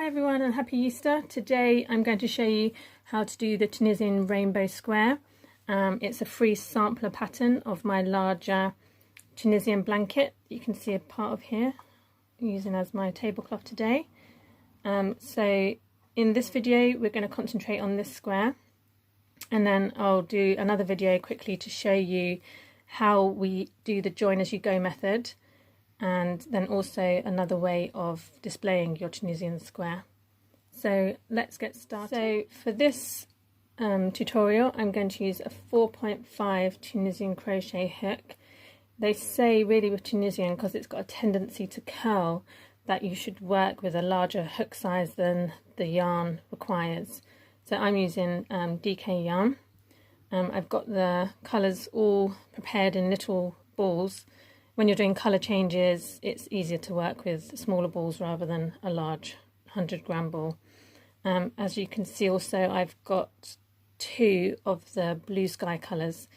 everyone and happy Easter. Today I'm going to show you how to do the Tunisian rainbow square. It's a free sampler pattern of my larger Tunisian blanket. You can see a part of here I'm using as my tablecloth today. So in this video we're going to concentrate on this square, and then I'll do another video quickly to show you how we do the join as you go method, and then also another way of displaying your Tunisian square. So let's get started. So for this tutorial I'm going to use a 4.5 Tunisian crochet hook. They say really with Tunisian, because it's got a tendency to curl, that you should work with a larger hook size than the yarn requires. So I'm using DK yarn. I've got the colours all prepared in little balls. When you're doing colour changes, it's easier to work with smaller balls rather than a large 100-gram ball. As you can see also, I've got two of the blue sky colours,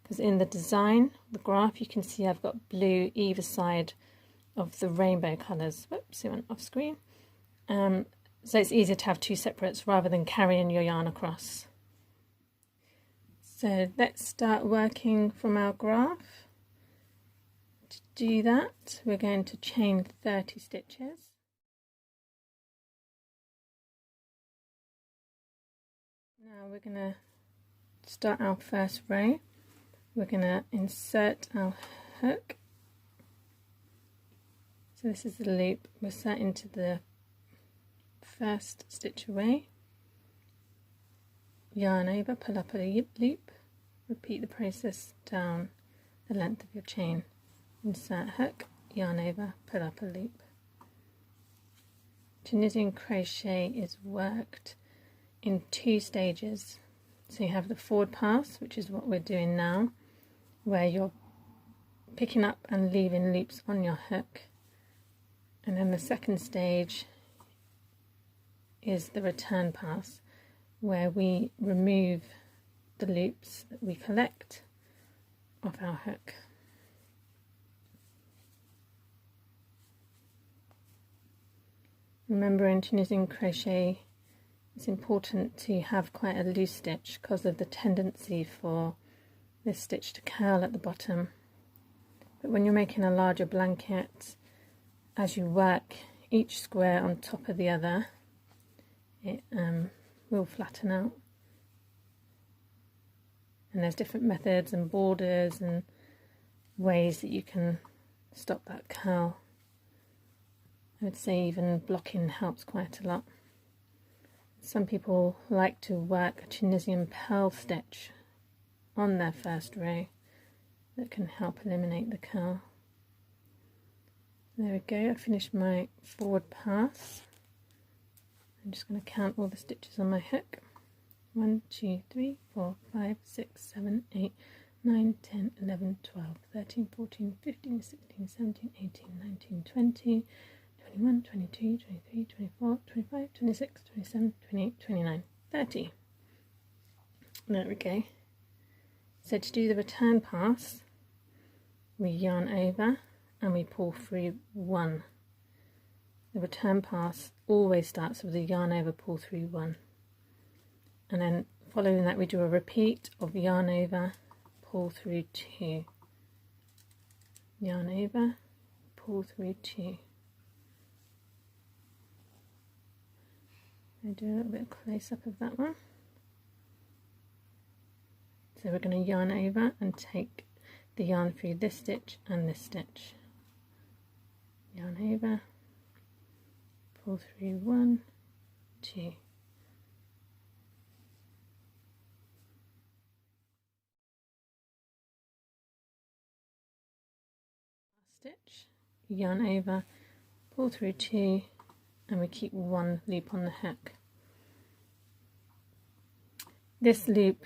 because in the design, the graph, you can see I've got blue either side of the rainbow colours. Whoops, it went off screen. So it's easier to have two separates rather than carrying your yarn across. So let's start working from our graph. To do that, we're going to chain 30 stitches. Now we're going to start our first row. We're going to insert our hook. So this is the loop. We'll set into the first stitch away. Yarn over, pull up a loop. Repeat the process down the length of your chain. Insert hook, yarn over, pull up a loop. Tunisian crochet is worked in two stages. So you have the forward pass, which is what we're doing now, where you're picking up and leaving loops on your hook. And then the second stage is the return pass, where we remove the loops that we collect off our hook. Remember, in Tunisian crochet it's important to have quite a loose stitch because of the tendency for this stitch to curl at the bottom. But when you're making a larger blanket, as you work each square on top of the other, it will flatten out. And there's different methods and borders and ways that you can stop that curl. I would say even blocking helps quite a lot. Some people like to work a Tunisian pearl stitch on their first row that can help eliminate the curl. There we go, I finished my forward pass. I'm just going to count all the stitches on my hook. 1, 2, 3, 4, 5, 6, 7, 8, 9, 10, 11, 12, 13, 14, 15, 16, 17, 18, 19, 20, 21, 22, 23, 24, 25, 26, 27, 28, 29, 30. There we go. So to do the return pass, we yarn over and we pull through 1. The return pass always starts with a yarn over, pull through 1. And then following that we do a repeat of yarn over, pull through 2. Yarn over, pull through 2. I do a little bit of close up of that one. So we're going to yarn over and take the yarn through this stitch and this stitch. Yarn over, pull through 1, 2. Stitch, yarn over, pull through 2, and we keep 1 loop on the hook. This loop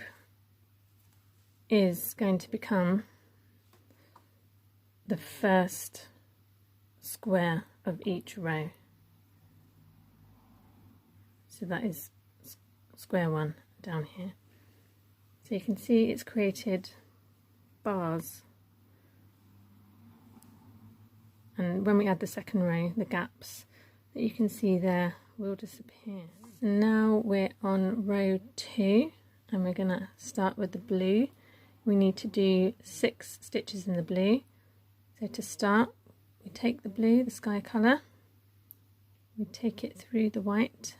is going to become the first square of each row. So that is square 1 down here. So you can see it's created bars, and when we add the second row, the gaps that you can see there will disappear. So now we're on row 2 and we're going to start with the blue. We need to do 6 stitches in the blue. So to start, we take the blue, the sky colour, we take it through the white,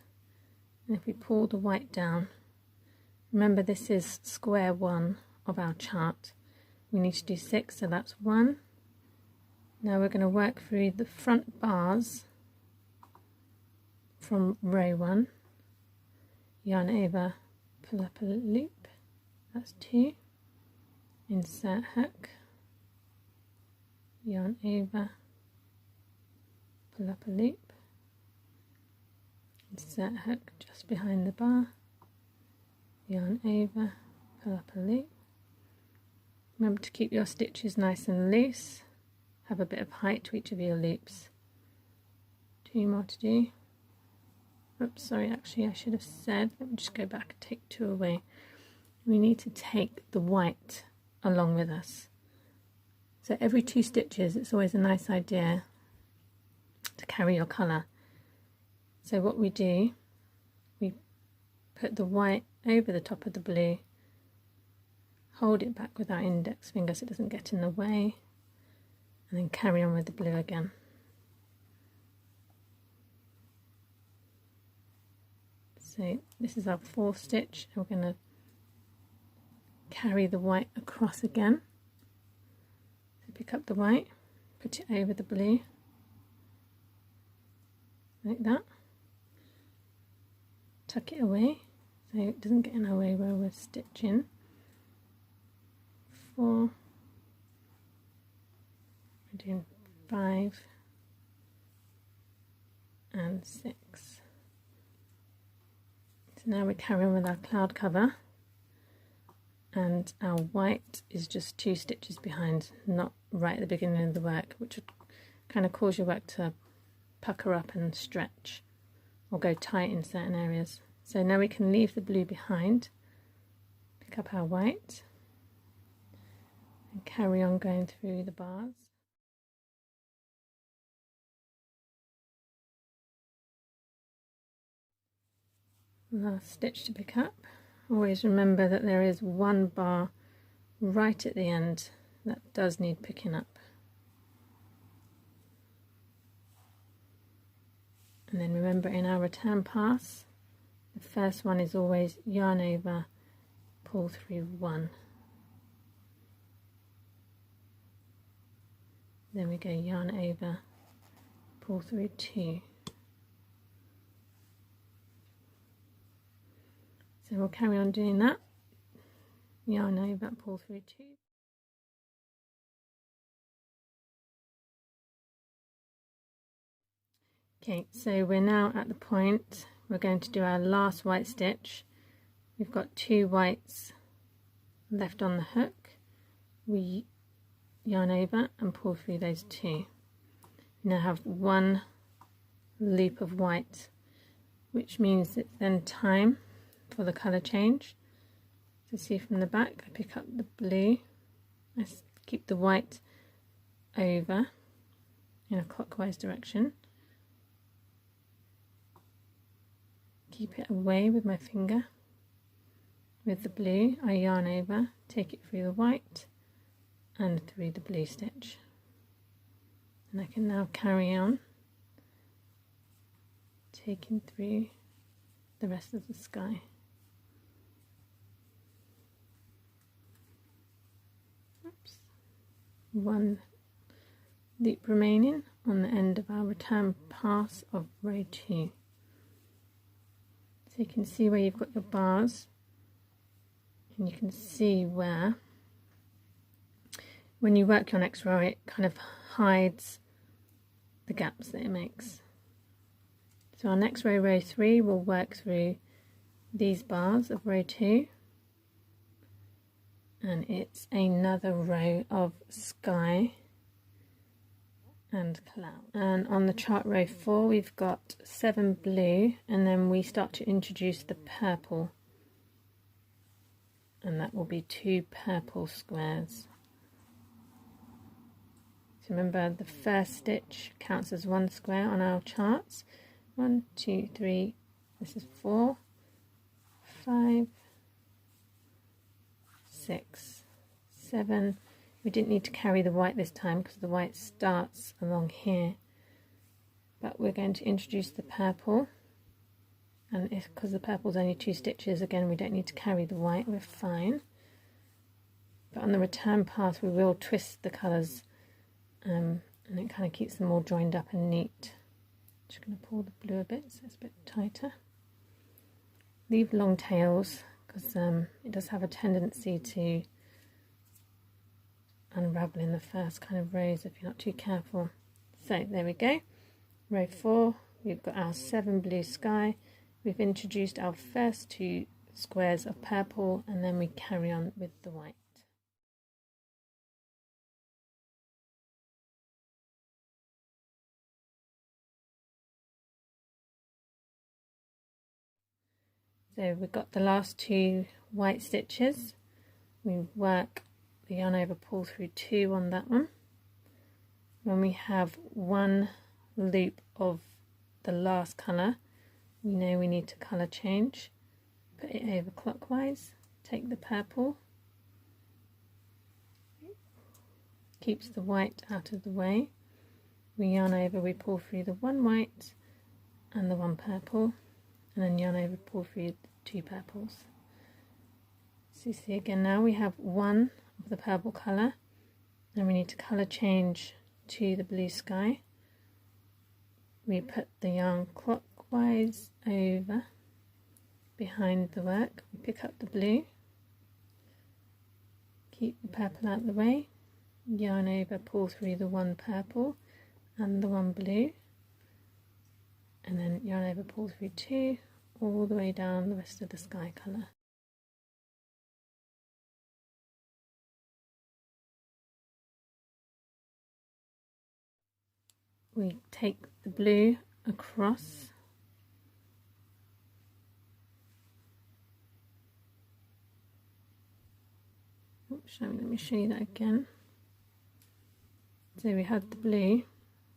and if we pull the white down, remember this is square 1 of our chart, we need to do 6, so that's 1. Now we're going to work through the front bars from row 1, yarn over, pull up a loop, that's 2, insert hook, yarn over, pull up a loop, insert hook just behind the bar, yarn over, pull up a loop. Remember to keep your stitches nice and loose, have a bit of height to each of your loops. 2 more to do. Oops, sorry, actually I should have said, let me just go back and take 2 away. We need to take the white along with us. So every 2 stitches it's always a nice idea to carry your colour. So what we do, we put the white over the top of the blue, hold it back with our index finger so it doesn't get in the way, and then carry on with the blue again. So this is our 4th stitch, and we're going to carry the white across again. So pick up the white, put it over the blue, like that. Tuck it away so it doesn't get in our way where we're stitching. 4, we're doing 5 and 6. So now we carry on with our cloud cover, and our white is just 2 stitches behind, not right at the beginning of the work, which would kind of cause your work to pucker up and stretch or go tight in certain areas. So now we can leave the blue behind, pick up our white and carry on going through the bars. Last stitch to pick up. Always remember that there is 1 bar right at the end that does need picking up. And then remember, in our return pass, the first one is always yarn over, pull through 1. Then we go yarn over, pull through 2. So we'll carry on doing that. Yarn over, pull through 2. Okay, so we're now at the point we're going to do our last white stitch. We've got 2 whites left on the hook. We yarn over and pull through those 2. You now have 1 loop of white, which means it's then time for the colour change. So see from the back, I pick up the blue, I keep the white over in a clockwise direction, keep it away with my finger. With the blue, I yarn over, take it through the white and through the blue stitch, and I can now carry on taking through the rest of the sky. Oops. 1 loop remaining on the end of our return pass of row 2. So you can see where you've got your bars, and you can see where when you work your next row it kind of hides the gaps that it makes. So our next row, row 3, will work through these bars of row 2, and it's another row of sky and cloud. And on the chart row 4 we've got 7 blue, and then we start to introduce the purple, and that will be 2 purple squares. So remember, the first stitch counts as 1 square on our charts, 1, 2, 3, this is 4, 5, 6, 7. We didn't need to carry the white this time because the white starts along here, but we're going to introduce the purple, and because the purple's only 2 stitches, again we don't need to carry the white, we're fine. But on the return path we will twist the colours, and it kind of keeps them all joined up and neat. Just going to pull the blue a bit so it's a bit tighter. Leave long tails because it does have a tendency to unravel in the first kind of rows if you're not too careful. So there we go. Row 4, we've got our 7 blue sky. We've introduced our first 2 squares of purple, and then we carry on with the white. So we've got the last 2 white stitches. We work the yarn over, pull through 2 on that one. When we have 1 loop of the last colour, we know we need to colour change. Put it over clockwise, take the purple, keeps the white out of the way. We yarn over, we pull through the 1 white and the 1 purple, and then yarn over, pull through the 2 purples. So you see again now we have 1 of the purple colour, and we need to colour change to the blue sky. We put the yarn clockwise over behind the work, we pick up the blue, keep the purple out of the way, yarn over, pull through the 1 purple and the 1 blue, and then yarn over, pull through 2 all the way down the rest of the sky colour. We take the blue across, let me show you that again. So we have the blue,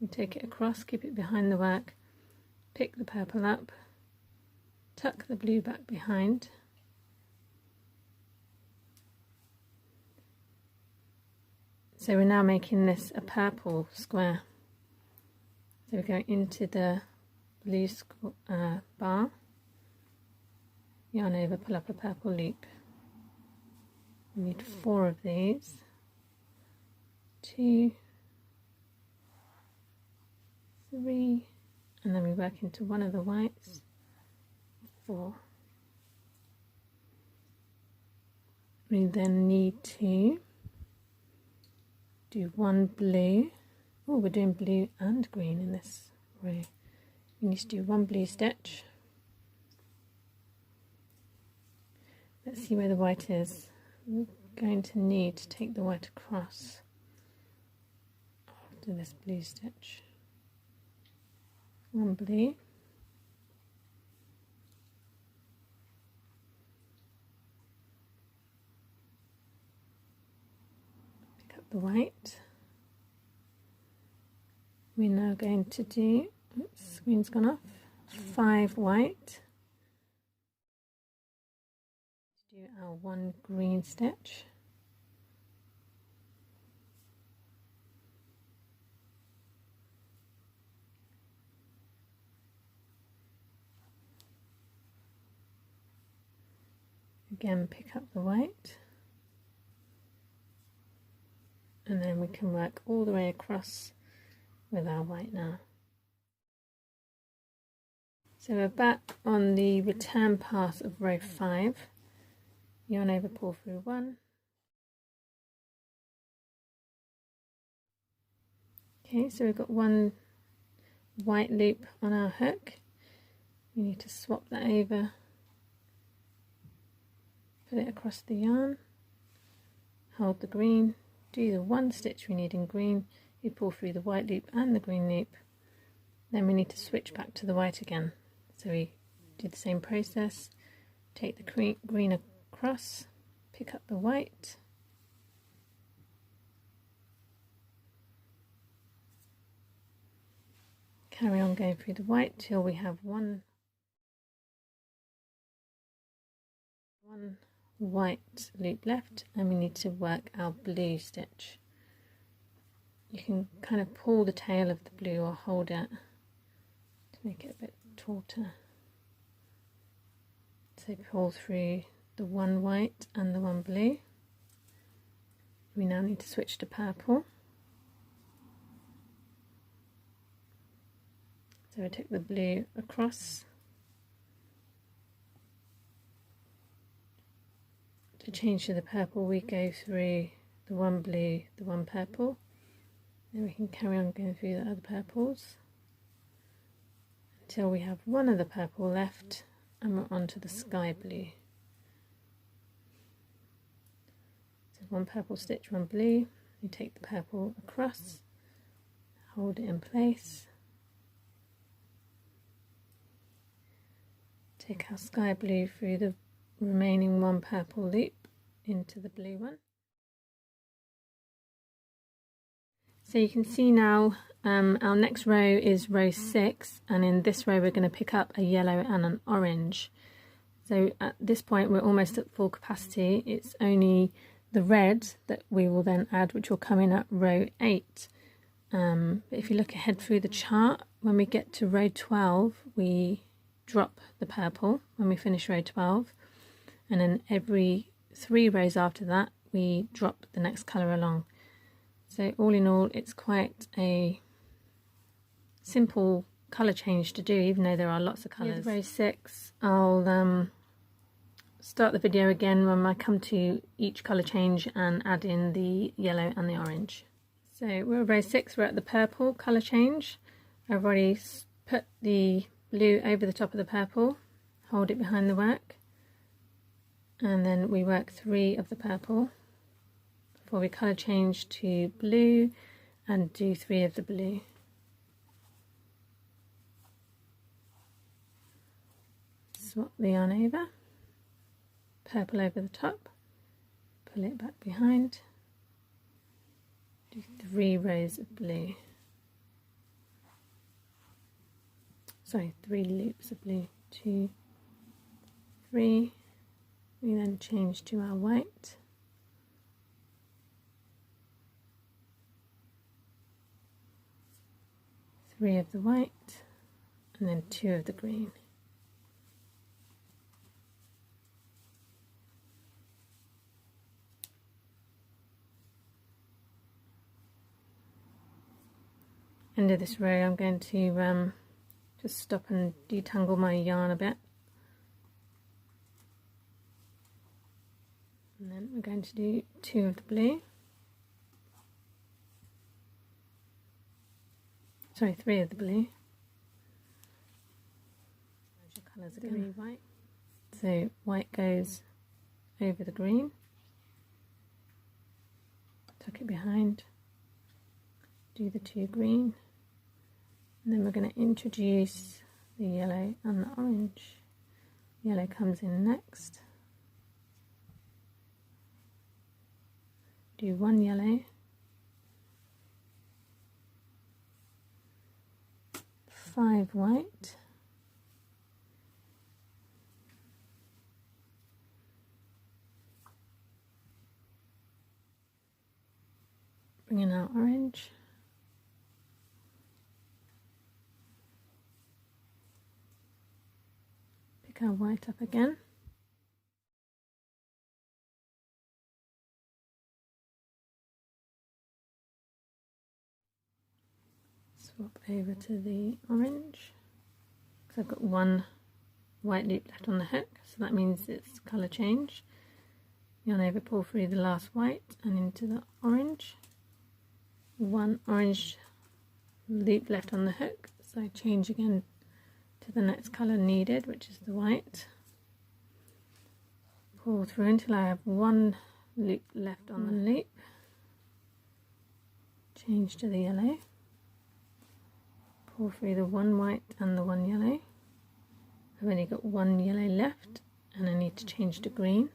we take it across, keep it behind the work, pick the purple up, tuck the blue back behind, so we're now making this a purple square. So we go into the blue bar, yarn over, pull up a purple loop. We need 4 of these, 2, 3, and then we work into 1 of the whites, 4. We then need to do 1 blue. Oh, we're doing blue and green in this row. We need to do 1 blue stitch. Let's see where the white is. We're going to need to take the white across after this blue stitch. 1 blue. Pick up the white. We're now going to do, oops, screen's gone off, 5 white. Do our 1 green stitch. Again, pick up the white, and then we can work all the way across with our white now. So we're back on the return path of row 5. Yarn over, pull through 1. Okay, so we've got 1 white loop on our hook. We need to swap that over, put it across the yarn, hold the green, do the 1 stitch we need in green, you pull through the white loop and the green loop, then we need to switch back to the white again. So we do the same process, take the green across, pick up the white, carry on going through the white till we have one white loop left, and we need to work our blue stitch. You can kind of pull the tail of the blue or hold it to make it a bit tauter. So pull through the one white and the one blue. We now need to switch to purple. So I took the blue across. To change to the purple, we go through the one blue, the one purple. Then we can carry on going through the other purples until we have one of the purple left, and we're on to the sky blue. So one purple stitch, one blue. You take the purple across, hold it in place. Take our sky blue through the remaining one purple loop into the blue one. So you can see now our next row is row 6, and in this row we're going to pick up a yellow and an orange. So at this point we're almost at full capacity. It's only the red that we will then add, which will come in at row 8. But if you look ahead through the chart, when we get to row 12 we drop the purple when we finish row 12, and then every 3 rows after that we drop the next colour along. So all in all, it's quite a simple colour change to do, even though there are lots of colours. With row 6, I'll start the video again when I come to each colour change and add in the yellow and the orange. So we're at row 6, we're at the purple colour change. I've already put the blue over the top of the purple, hold it behind the work, and then we work 3 of the purple before we colour change to blue and do 3 of the blue. Swap the yarn over, purple over the top, pull it back behind, do 3 rows of blue. Sorry, 3 loops of blue. 2, 3. We then change to our white. Three of the white, and then 2 of the green. End of this row, I'm going to just stop and detangle my yarn a bit. And then we're going to do 2 of the blue. Sorry, 3 of the blue. Your colours again. 3 white. So white goes over the green. Tuck it behind. Do the 2 green. And then we're going to introduce the yellow and the orange. Yellow comes in next. Do 1 yellow, 5 white, bring in our orange, pick our white up again. Swap over to the orange, because I've got 1 white loop left on the hook, so that means it's colour change. Yarn over, pull through the last white and into the orange. 1 orange loop left on the hook, so change again to the next colour needed, which is the white. Pull through until I have 1 loop left on the loop. Change to the yellow. Pull through the 1 white and the 1 yellow. I've only got 1 yellow left and I need to change to green.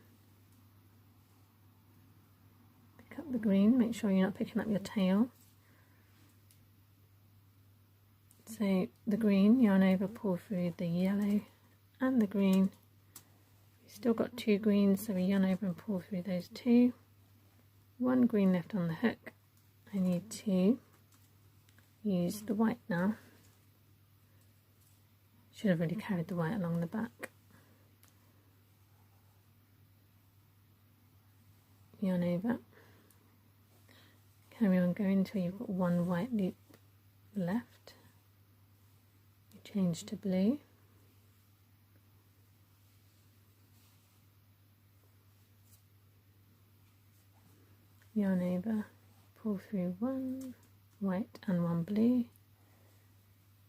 Pick up the green, make sure you're not picking up your tail. So the green, yarn over, pull through the yellow and the green. We've still got 2 greens, so we yarn over and pull through those 2. 1 green left on the hook. I need to use the white now. Should have really carried the white along the back. Yarn over. Carry on going until you've got 1 white loop left. You change to blue. Yarn over, pull through 1 white and 1 blue.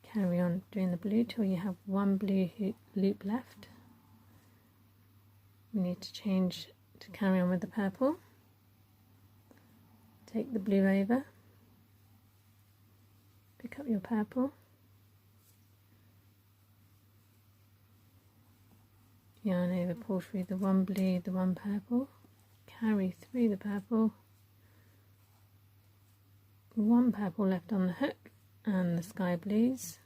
Carry on doing the blue till you have 1 blue loop left. We need to change to carry on with the purple. Take the blue over, pick up your purple, yarn over, pull through the 1 blue, the 1 purple, carry through the purple, 1 purple left on the hook and the sky blues,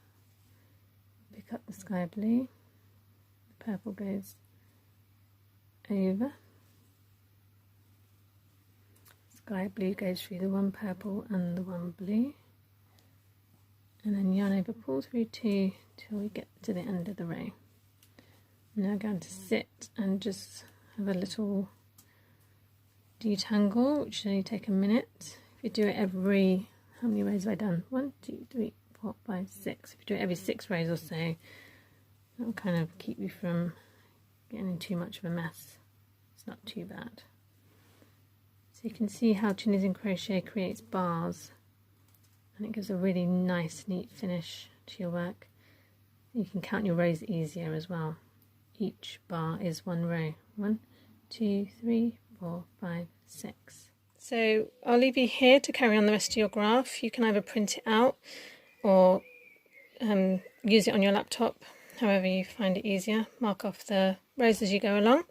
pick up the sky blue, the purple goes over, sky blue goes through the 1 purple and the 1 blue, and then yarn over, pull through 2 till we get to the end of the row. I'm now going to sit and just have a little detangle, which should only take a minute. If you do it every, how many rows have I done? 1, 2, 3, 4, 5, 6. If you do it every 6 rows or so, that will kind of keep you from getting in too much of a mess. It's not too bad. So you can see how Tunisian crochet creates bars, and it gives a really nice, neat finish to your work. You can count your rows easier as well. Each bar is 1 row. 1, 2, 3, 4, 5, 6. So I'll leave you here to carry on the rest of your graph. You can either print it out or use it on your laptop, however you find it easier. Mark off the rows as you go along.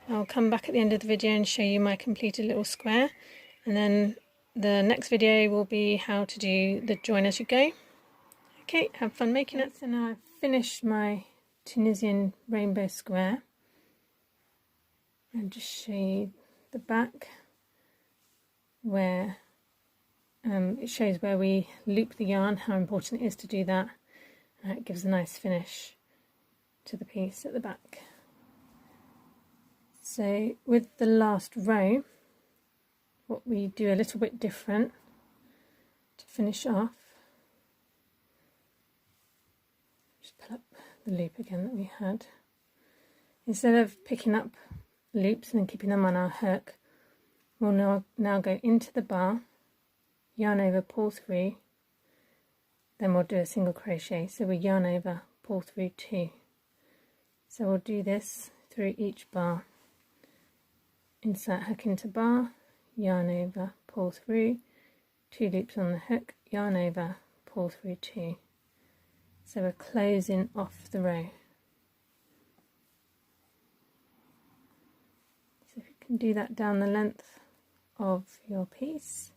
I'll come back at the end of the video and show you my completed little square, and then the next video will be how to do the join as you go. Okay, have fun making it. So now I've finished my Tunisian rainbow square, and just show you the back where it shows where we loop the yarn, how important it is to do that. It gives a nice finish to the piece at the back. So with the last row, what we do a little bit different to finish off, just pull up the loop again that we had. Instead of picking up loops and then keeping them on our hook, we'll now go into the bar, yarn over, pull through, then we'll do a single crochet. So we yarn over, pull through 2. So we'll do this through each bar. Insert hook into bar, yarn over, pull through, 2 loops on the hook, yarn over, pull through 2. So we're closing off the row. So if you can do that down the length of your piece,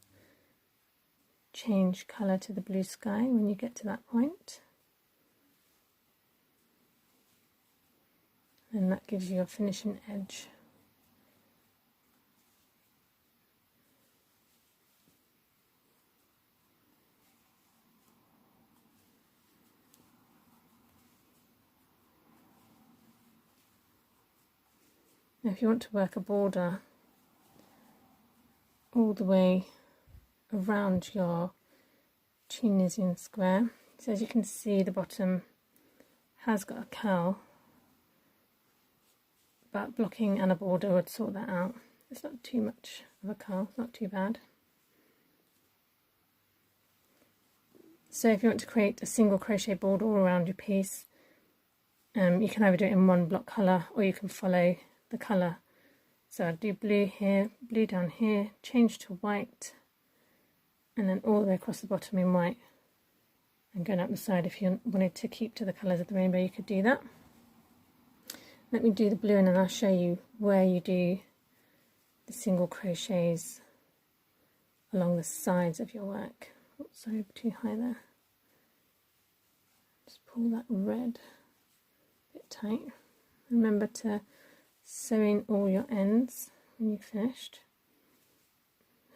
change colour to the blue sky when you get to that point, and that gives you a finishing edge. Now if you want to work a border all the way around your Tunisian square, so as you can see the bottom has got a curl, but blocking and a border would sort that out. It's not too much of a curl, not too bad. So if you want to create a single crochet border all around your piece, you can either do it in one block colour or you can follow the colour. So I'll do blue here, blue down here, change to white, and then all the way across the bottom in white, and going up the side. If you wanted to keep to the colours of the rainbow, you could do that. Let me do the blue and then I'll show you where you do the single crochets along the sides of your work. Oops, sorry, too high there. pull that red bit tight. Remember to sew in all your ends when you've finished.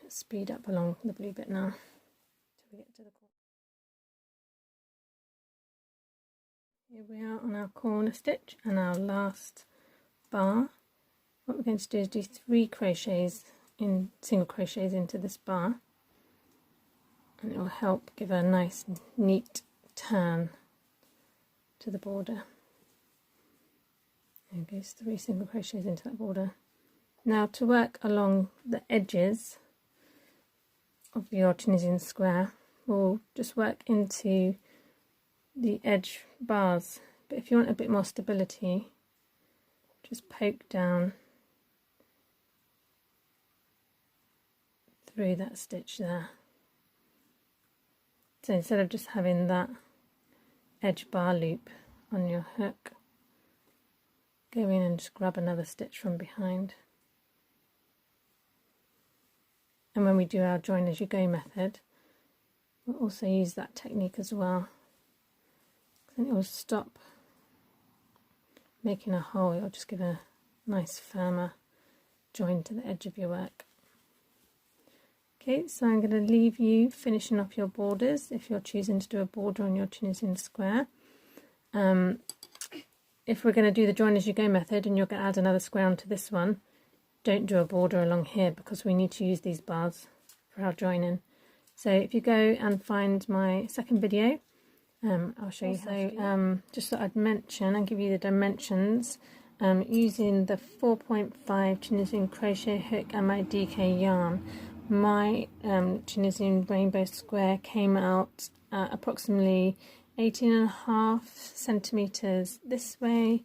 Let's speed up along the blue bit now till we get to the corner. Here we are on our corner stitch and our last bar. What we're going to do is do 3 crochets in single crochets into this bar, and it will help give a nice neat turn to the border. There goes 3 single crochets into that border. Now to work along the edges of your Tunisian square, we'll just work into the edge bars, but if you want a bit more stability, just poke down through that stitch there. So instead of just having that edge bar loop on your hook, go in and just grab another stitch from behind. And when we do our join as you go method, we'll also use that technique as well. Then it will stop making a hole, it will just give a nice firmer join to the edge of your work. Okay, so I'm going to leave you finishing off your borders if you're choosing to do a border on your Tunisian square. If we're going to do the join as you go method and you're going to add another square onto this one, don't do a border along here because we need to use these bars for our joining. So if you go and find my second video, I'll show you how. Just thought I'd mention and give you the dimensions. Using the 4.5 Tunisian crochet hook and my DK yarn, my Tunisian rainbow square came out at approximately 18.5 centimeters this way,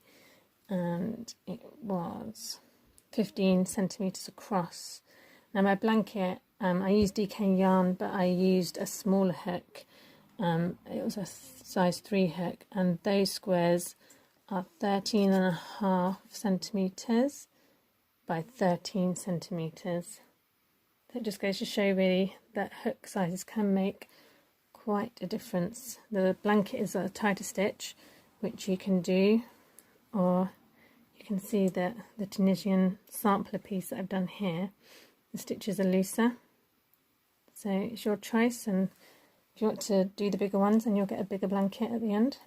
and it was 15 centimeters across. Now my blanket, I used DK yarn, but I used a smaller hook. It was a size 3 hook, and those squares are 13.5 centimeters by 13 centimeters. So it just goes to show really that hook sizes can make quite a difference. The blanket is a tighter stitch, which you can do, or you can see that the Tunisian sampler piece that I've done here, the stitches are looser. So it's your choice, and if you want to do the bigger ones, then you'll get a bigger blanket at the end.